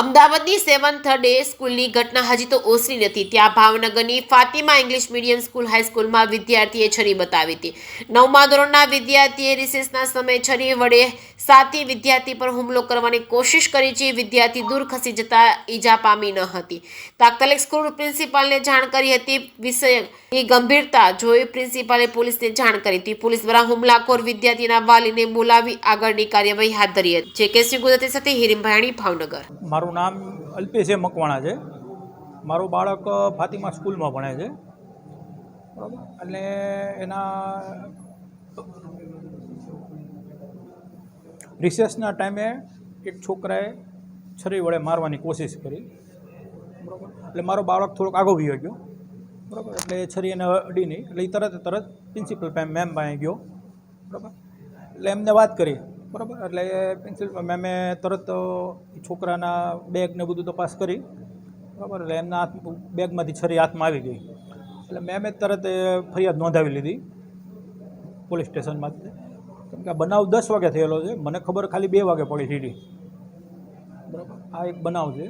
અમદાવાદની 7th day સ્કૂલની ઘટના હજી તો ઓસરી નથી. ત્યાં ભાવનગરની ફાતિમા ઇંગ્લિશ મીડિયમ સ્કૂલ હાઈસ્કૂલમાં વિદ્યાર્થીએ છરી બતાવી હતી. 9મા ધોરણના વિદ્યાર્થીએ રિસેસના સમયે છરી વડે સાથી વિદ્યાર્થી પર હુમલો કરવાની કોશિશ કરી છે. વિદ્યાર્થી દૂર ખસી જતા ઈજા પામી ન હતી. તાત્કાલિક સ્કૂલ પ્રિન્સિપાલને જાણ કરી હતી. વિષયની ગંભીરતા જોઈ પ્રિન્સિપાલે પોલીસને જાણ કરી હતી. પોલીસ દ્વારા હુમલાખોર વિદ્યાર્થીના વાલીને બોલાવી આગળની કાર્યવાહી હાથ ધરી હતી. જે કેસની ગુજરાતી સાથે હિરીમભાણી, ભાવનગર. મારું નામ અલ્પેશ મકવાણા છે. મારું બાળક ફાતિમા સ્કૂલમાં ભણે છે, બરાબર. અને એના રિસેસના ટાઈમે એક છોકરાએ છરી વડે મારવાની કોશિશ કરી, બરાબર. એટલે મારો બાળક થોડોક આગો વયો ગયો, બરાબર. એટલે એ છરી એને અડી નહીં, એટલે એ તરત પ્રિન્સિપલ મેમ પાસે ગયો, બરાબર. એટલે એમને વાત કરી, બરાબર. એટલે પ્રિન્સિપલ મેમે તરત છોકરાના બેગને બધું તપાસ કરી, બરાબર. એટલે એમના બેગમાંથી છરી હાથમાં આવી ગઈ. એટલે મેમે તરત ફરિયાદ નોંધાવી લીધી પોલીસ સ્ટેશનમાંથી. કેમ કે આ બનાવ 10 વાગે થયેલો છે, મને ખબર ખાલી 2 વાગે પડી સીધી, બરાબર. આ એક બનાવ છે.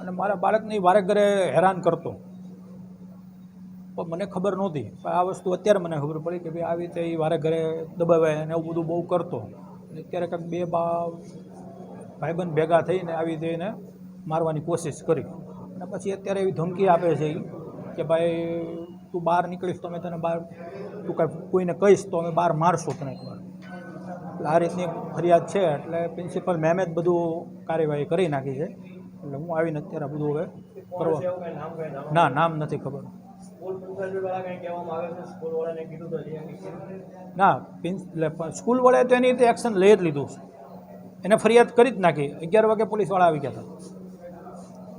અને મારા બાળકને વારે ઘરે હેરાન કરતો, પણ મને ખબર નહોતી. પણ આ વસ્તુ અત્યારે મને ખબર પડી કે ભાઈ આવી રીતે એ વારે ઘરે દબાવાય અને એવું બધું બહુ કરતો. અત્યારે કંઈક 2 ભાઈબંધ ભેગા થઈને આવી રીતે એને મારવાની કોશિશ કરી. અને પછી અત્યારે એવી ધમકી આપે છે કે ભાઈ તું બહાર નીકળીશ તો અમે તને બહાર, તું કાંઈ કોઈને કહીશ તો અમે બહાર મારશું તને. એટલે આ રીતની ફરિયાદ છે. એટલે પ્રિન્સિપલ મેમે જ બધું કાર્યવાહી કરી નાખી છે. એટલે હું આવીને અત્યારે બધું હવે કરવા, ના નામ નથી ખબર. ના, એટલે સ્કૂલવાળાએ તો એની રીતે એક્શન લઈ જ લીધું છે. એને ફરિયાદ કરી જ નાખી. 11 વાગે પોલીસવાળા આવી ગયા હતા.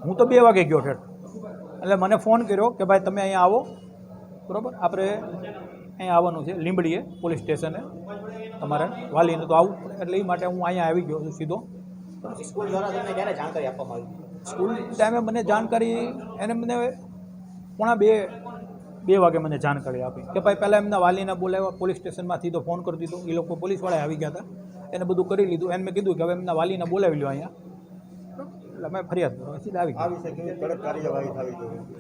હું તો 2 વાગે ગયો ઠેઠ. એટલે મને ફોન કર્યો કે ભાઈ તમે અહીંયા આવો, બરાબર. આપણે અહીંયા આવવાનું છે લીંબડીએ પોલીસ સ્ટેશને, તમારે વાલીને તો આવવું પડે. એટલે એ માટે હું અહીંયા આવી ગયો છું સીધો. સ્કૂલ દ્વારા તમને ક્યારે જાણકારી આપવામાં આવી? સ્કૂલ ટાઈમે મને જાણકારી એને મને 2:45 વાગે મને જાણકારી આપી કે ભાઈ પહેલાં એમના વાલીને બોલાવ્યા પોલીસ સ્ટેશનમાંથી, તો ફોન કરી દીધો. એ લોકો પોલીસવાળા આવી ગયા હતા, એને બધું કરી લીધું. એને મેં કીધું કે હવે એમના વાલીને બોલાવી લો અહીંયા. એટલે મેં ફરિયાદ સીધા આવી ગયા.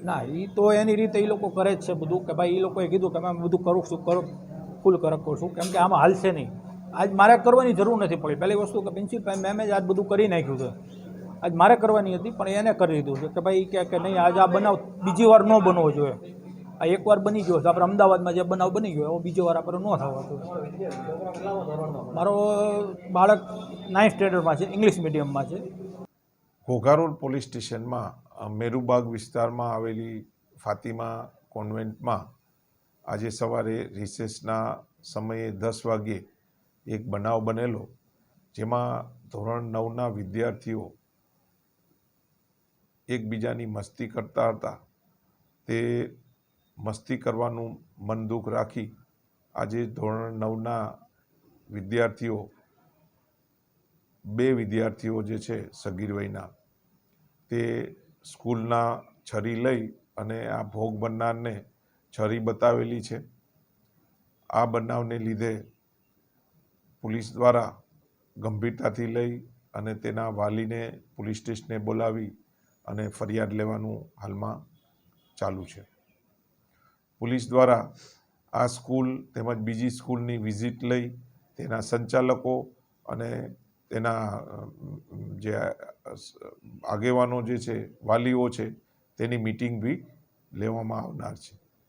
ના, એ તો એની રીતે એ લોકો કરે જ છે બધું, કે ભાઈ એ લોકોએ કીધું કે અમે બધું કરું છું, ફૂલ કરશું. કેમ કે આમાં હાલશે નહીં. આજ મારે કરવાની જરૂર નથી પડી. પહેલી વસ્તુ કે પ્રિન્સિપલ મેમે જ આજ બધું કરી નાખ્યું છે. આજ મારે કરવાની હતી પણ એને કરી દીધું છે કે ભાઈ કે નહીં, આજ આ બનાવ બીજી વાર ન બનવો જોઈએ. આ એકવાર બની ગયો છે. આપણે અમદાવાદમાં જે બનાવ બની ગયો એવો બીજી વાર આપણે ન થવા જોઈએ. મારો બાળક 9th સ્ટેન્ડર્ડમાં છે, ઇંગ્લિશ મીડિયમમાં છે. ઘોઘા રોડ પોલીસ સ્ટેશનમાં મેરુબાગ વિસ્તારમાં આવેલી ફાતિમા કોન્વેન્ટમાં આજે સવારે રિસેસના સમયે 10 વાગ્યે એક બનાવ બનેલો, જેમાં ધોરણ 9ના વિદ્યાર્થીઓ એકબીજાની મસ્તી કરતા હતા. તે મસ્તી કરવાનું મન દુઃખ રાખી આજે ધોરણ 9ના વિદ્યાર્થીઓ, 2 વિદ્યાર્થીઓ જે છે સગીર વયના, તે સ્કૂલના છરી લઈ અને આ ભોગ બનનારને છરી બતાવેલી છે. આ બનાવને લીધે પોલીસ દ્વારા ગંભીરતાથી લઈ અને તેના વાલીને પોલીસ સ્ટેશને બોલાવી અને ફરિયાદ લેવાનું હાલમાં ચાલુ છે. પોલીસ દ્વારા આ સ્કૂલ તેમજ બીજી સ્કૂલની વિઝિટ લઈ તેના સંચાલકો અને તેના જે આગેવાનો જે છે, વાલીઓ છે, તેની મિટિંગ બી લેવામાં આવનાર છે.